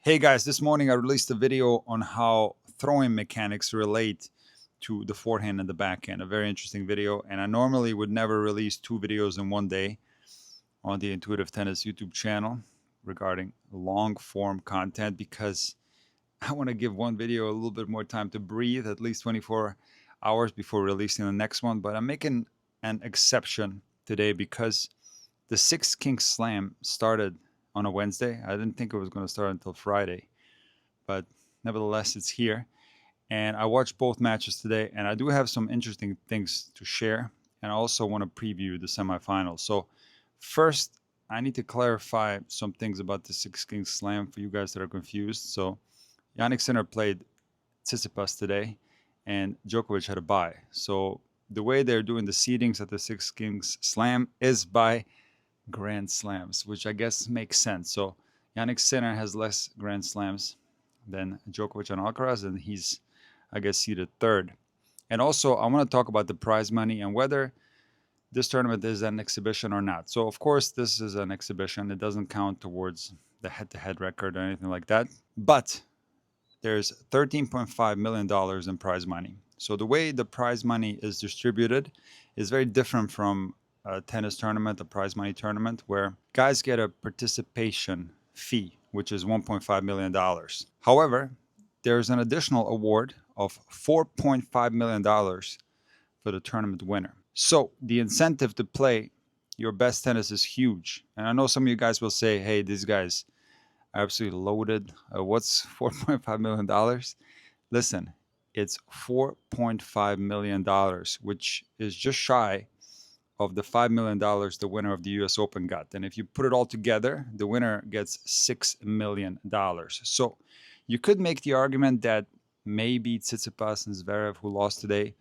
Hey guys, this morning I released a video on how throwing mechanics relate to the forehand and the backhand. A very interesting video, and I normally would never release two videos in one day on the Intuitive Tennis YouTube channel regarding long form content because I want to give one video a little bit more time to breathe, at least 24 hours before releasing the next one. But I'm making an exception today because the Six Kings Slam started on a Wednesday. I didn't think it was going to start until Friday, but nevertheless, it's here. And I watched both matches today, and I do have some interesting things to share. And I also want to preview the semifinals. So, first, I need to clarify some things about the Six Kings Slam for you guys that are confused. So, Yannick Sinner played Tsitsipas today, and Djokovic had a bye. So, the way they're doing the seedings at the Six Kings Slam is by Grand Slams, which I guess makes sense. So Yannick Sinner has less Grand Slams than Djokovic and Alcaraz, and he's, I guess, seeded third. And also, I want to talk about the prize money and whether this tournament is an exhibition or not. So, of course, this is an exhibition. It doesn't count towards the head-to-head record or anything like that. But there's $13.5 million in prize money. So the way the prize money is distributed is very different from a tennis tournament, a prize money tournament, where guys get a participation fee, which is $1.5 million. However, there's an additional award of $4.5 million for the tournament winner. So the incentive to play your best tennis is huge. And I know some of you guys will say, hey, these guys are absolutely loaded. What's $4.5 million? Listen, it's $4.5 million, which is just shy of the $5 million the winner of the US Open got. And if you put it all together, the winner gets $6 million. So you could make the argument that maybe Tsitsipas and Zverev, who lost today,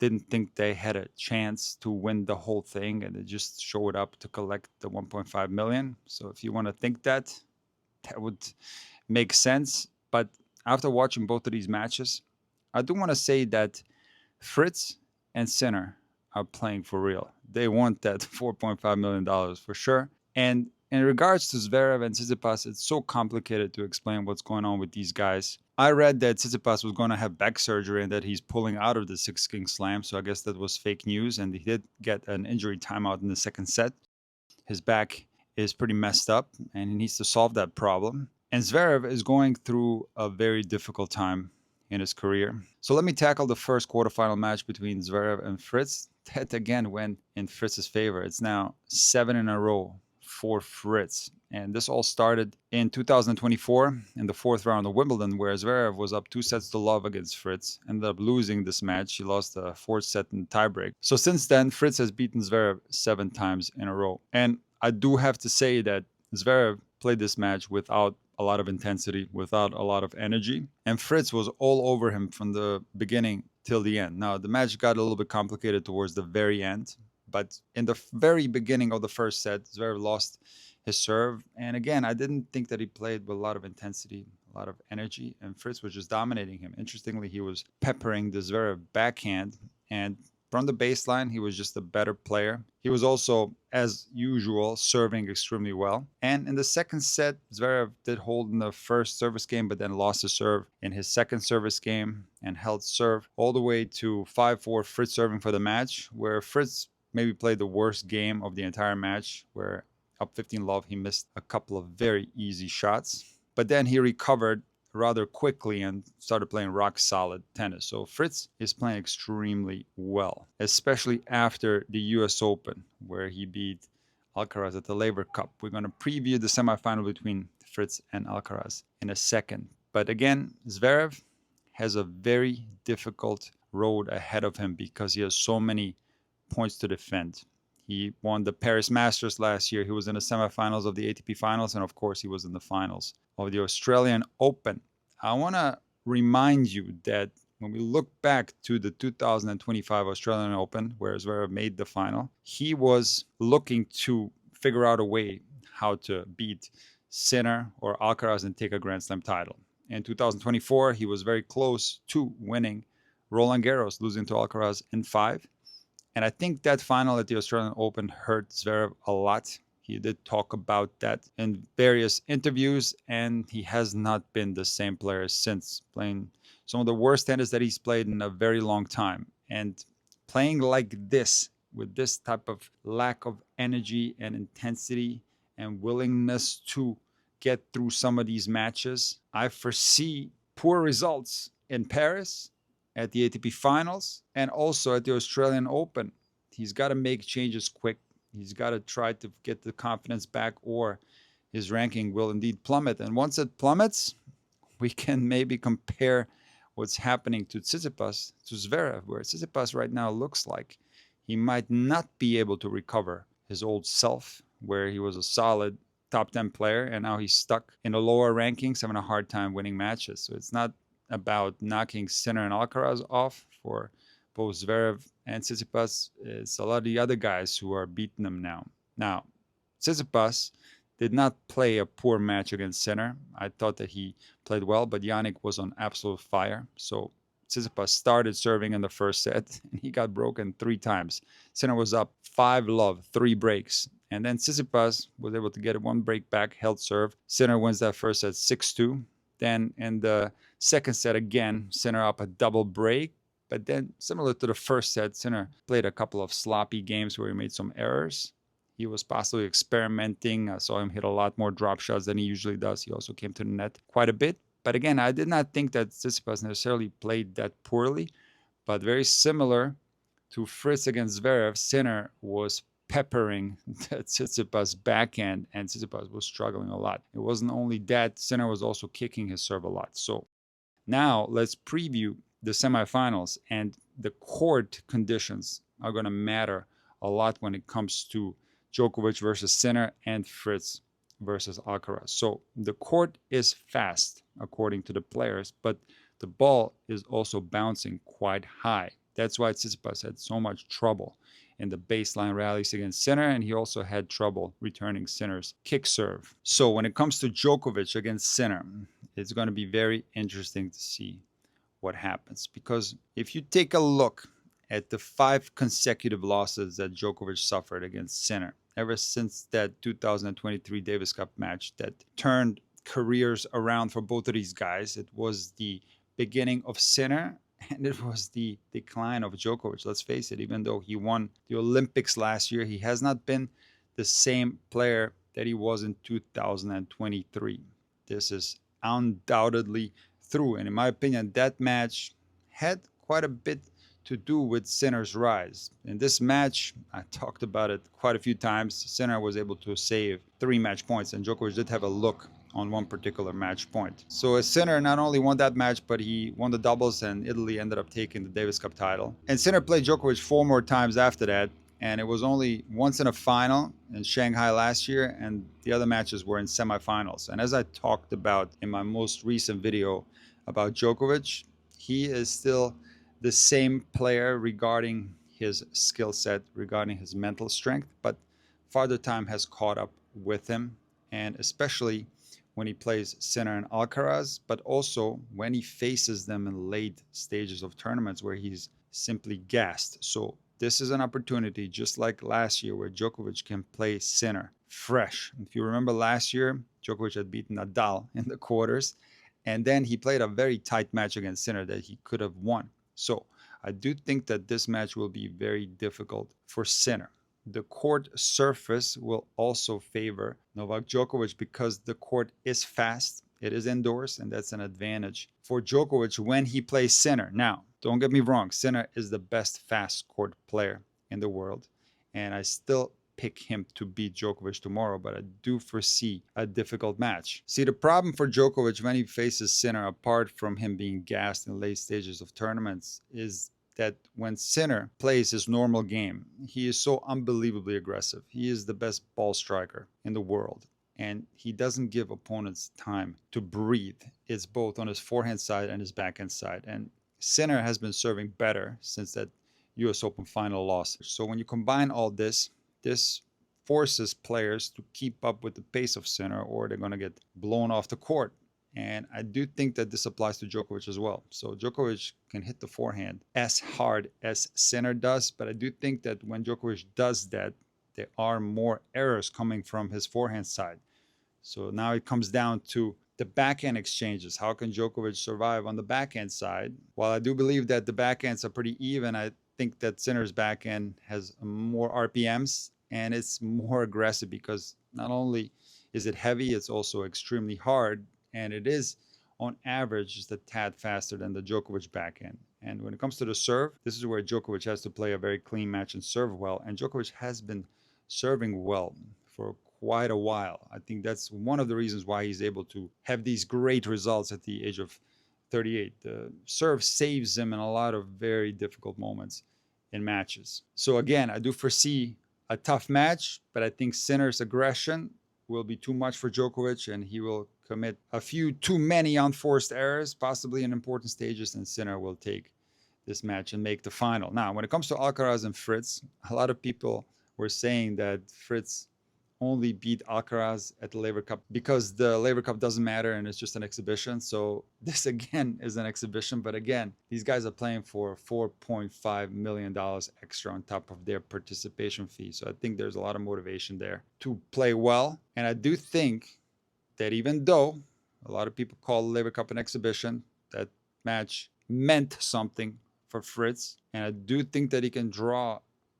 didn't think they had a chance to win the whole thing, and they just showed up to collect the 1.5 million. So if you want to think that, that would make sense. But after watching both of these matches, I do want to say that Fritz and Sinner are playing for real. They want that $4.5 million for sure. And in regards to Zverev and Tsitsipas, it's so complicated to explain what's going on with these guys. I read that Tsitsipas was going to have back surgery and that he's pulling out of the Six Kings Slam. So I guess that was fake news. And he did get an injury timeout in the second set. His back is pretty messed up and he needs to solve that problem. And Zverev is going through a very difficult time in his career. So let me tackle the first quarterfinal match between Zverev and Fritz. That again went in Fritz's favor. It's now 7 in a row for Fritz. And this all started in 2024 in the fourth round of Wimbledon, where Zverev was up 2-0 against Fritz, ended up losing this match. He lost the fourth set in tiebreak. So since then, Fritz has beaten Zverev 7 times in a row. And I do have to say that Zverev played this match without a lot of intensity, without a lot of energy. And Fritz was all over him from the beginning till the end. Now, the match got a little bit complicated towards the very end. But in the very beginning of the first set, Zverev lost his serve. And again, I didn't think that he played with a lot of intensity, a lot of energy. And Fritz was just dominating him. Interestingly, he was peppering the Zverev backhand. And from the baseline, he was just a better player. He was also, as usual, serving extremely well. And in the second set, Zverev did hold in the first service game, but then lost the serve in his second service game and held serve all the way to 5-4 Fritz serving for the match, where Fritz maybe played the worst game of the entire match, where up 15-love, he missed a couple of very easy shots. But then he recovered rather quickly and started playing rock solid tennis. So Fritz is playing extremely well, especially after the US Open, where he beat Alcaraz at the Laver Cup. We're going to preview the semifinal between Fritz and Alcaraz in a second. But again, Zverev has a very difficult road ahead of him because he has so many points to defend. He won the Paris Masters last year. He was in the semifinals of the ATP finals. And of course, he was in the finals of the Australian Open. I want to remind you that when we look back to the 2025 Australian Open, where Zverev made the final, he was looking to figure out a way how to beat Sinner or Alcaraz and take a Grand Slam title. In 2024, he was very close to winning Roland Garros, losing to Alcaraz in 5. And I think that final at the Australian Open hurt Zverev a lot. He did talk about that in various interviews, and he has not been the same player since, playing some of the worst tennis that he's played in a very long time. And playing like this, with this type of lack of energy and intensity and willingness to get through some of these matches, I foresee poor results in Paris, at the ATP Finals, and also at the Australian Open. He's got to make changes quick. He's got to try to get the confidence back, or his ranking will indeed plummet. And once it plummets, we can maybe compare what's happening to Tsitsipas to Zverev, where Tsitsipas right now looks like he might not be able to recover his old self, where he was a solid top 10 player, and now he's stuck in the lower rankings, having a hard time winning matches. So it's not about knocking Sinner and Alcaraz off for both Zverev and Tsitsipas. It's a lot of the other guys who are beating them now. Now, Tsitsipas did not play a poor match against Sinner. I thought that he played well, but Yannick was on absolute fire. So Tsitsipas started serving in the first set, and he got broken 3 times. Sinner was up 5-love, 3 breaks. And then Tsitsipas was able to get 1 break back, held serve. Sinner wins that first set 6-2. Then in the second set again, Sinner up a double break. But then, similar to the first set, Sinner played a couple of sloppy games where he made some errors. He was possibly experimenting. I saw him hit a lot more drop shots than he usually does. He also came to the net quite a bit. But again, I did not think that Tsitsipas necessarily played that poorly. But very similar to Fritz against Zverev, Sinner was peppering Tsitsipas' backhand, and Tsitsipas was struggling a lot. It wasn't only that, Sinner was also kicking his serve a lot. So now let's preview the semifinals, and the court conditions are going to matter a lot when it comes to Djokovic versus Sinner and Fritz versus Alcaraz. So the court is fast according to the players, but the ball is also bouncing quite high. That's why Tsitsipas had so much trouble in the baseline rallies against Sinner, and he also had trouble returning Sinner's kick serve. So when it comes to Djokovic against Sinner, it's going to be very interesting to see what happens. Because if you take a look at the 5 consecutive losses that Djokovic suffered against Sinner, ever since that 2023 Davis Cup match that turned careers around for both of these guys, it was the beginning of Sinner, and it was the decline of Djokovic. Let's face it, even though he won the Olympics last year, he has not been the same player that he was in 2023. This is undoubtedly through. And in my opinion, that match had quite a bit to do with Sinner's rise. In this match, I talked about it quite a few times, Sinner was able to save 3 match points, and Djokovic did have a look on one particular match point. So Sinner not only won that match, but he won the doubles, and Italy ended up taking the Davis Cup title. And Sinner played Djokovic 4 more times after that, and it was only once in a final in Shanghai last year, and the other matches were in semifinals. And as I talked about in my most recent video about Djokovic, he is still the same player regarding his skill set, regarding his mental strength, but farther time has caught up with him, and especially when he plays Sinner and Alcaraz, but also when he faces them in late stages of tournaments where he's simply gassed. So this is an opportunity, just like last year, where Djokovic can play Sinner fresh. If you remember last year, Djokovic had beaten Nadal in the quarters, and then he played a very tight match against Sinner that he could have won. So I do think that this match will be very difficult for Sinner. The court surface will also favor Novak Djokovic because the court is fast. It is indoors, and that's an advantage for Djokovic when he plays Sinner. Now, don't get me wrong, Sinner is the best fast court player in the world, and I still pick him to beat Djokovic tomorrow, but I do foresee a difficult match. See, the problem for Djokovic when he faces Sinner, apart from him being gassed in late stages of tournaments, is that when Sinner plays his normal game, he is so unbelievably aggressive. He is the best ball striker in the world, and he doesn't give opponents time to breathe. It's both on his forehand side and his backhand side. And Sinner has been serving better since that US Open final loss. So when you combine all this, this forces players to keep up with the pace of Sinner, or they're going to get blown off the court. And I do think that this applies to Djokovic as well. So Djokovic can hit the forehand as hard as Sinner does, but I do think that when Djokovic does that, there are more errors coming from his forehand side. So now it comes down to the backhand exchanges. How can Djokovic survive on the backhand side? While I do believe that the backhands are pretty even, I think that Sinner's backhand has more RPMs and it's more aggressive because not only is it heavy, it's also extremely hard, and it is on average just a tad faster than the Djokovic backhand. And when it comes to the serve, this is where Djokovic has to play a very clean match and serve well. And Djokovic has been serving well for quite a while. I think that's one of the reasons why he's able to have these great results at the age of 38. The serve saves him in a lot of very difficult moments in matches. So again, I do foresee a tough match, but I think Sinner's aggression will be too much for Djokovic, and he will commit a few too many unforced errors, possibly in important stages, and Sinner will take this match and make the final. Now, when it comes to Alcaraz and Fritz, a lot of people were saying that Fritz only beat Alcaraz at the Laver Cup because the Laver Cup doesn't matter and it's just an exhibition. So this again is an exhibition, but again, these guys are playing for $4.5 million extra on top of their participation fee. So I think there's a lot of motivation there to play well. And I do think that even though a lot of people call the Laver Cup an exhibition, that match meant something for Fritz. And I do think that he can draw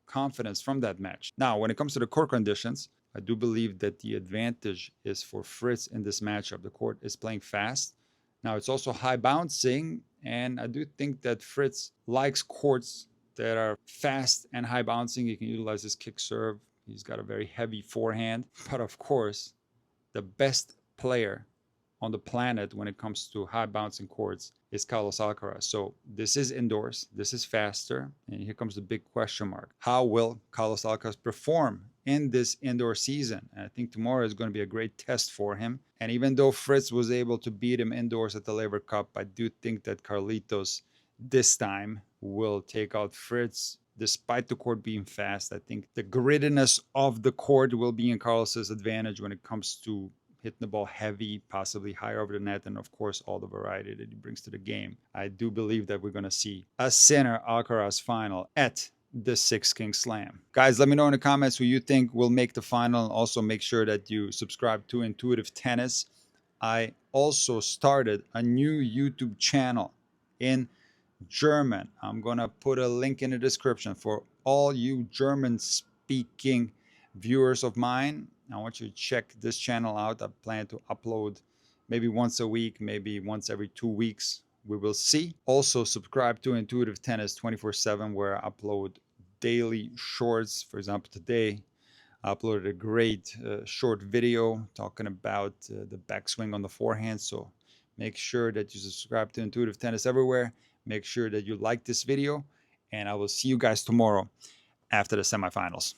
confidence from that match. Now, when it comes to the court conditions, I do believe that the advantage is for Fritz in this matchup. The court is playing fast. Now, it's also high bouncing, and I do think that Fritz likes courts that are fast and high bouncing. He can utilize his kick serve. He's got a very heavy forehand. But of course, the best player on the planet when it comes to high bouncing courts is Carlos Alcaraz. So this is indoors, this is faster, and here comes the big question mark. How will Carlos Alcaraz perform in this indoor season? And I think tomorrow is going to be a great test for him. And even though Fritz was able to beat him indoors at the Laver Cup, I do think that Carlitos this time will take out Fritz. Despite the court being fast, I think the grittiness of the court will be in Carlos's advantage when it comes to hitting the ball heavy, possibly higher over the net, and of course, all the variety that he brings to the game. I do believe that we're going to see a Sinner Alcaraz final at the Six King Slam. Guys, let me know in the comments who you think will make the final. And also make sure that you subscribe to Intuitive Tennis. I also started a new YouTube channel in German. I'm going to put a link in the description for all you German-speaking viewers of mine. I want you to check this channel out. I plan to upload maybe once a week, maybe once every 2 weeks. We will see. Also, subscribe to Intuitive Tennis 24/7, where I upload daily shorts. For example, today I uploaded a great short video talking about the backswing on the forehand. So make sure that you subscribe to Intuitive Tennis everywhere. Make sure that you like this video, and I will see you guys tomorrow after the semifinals.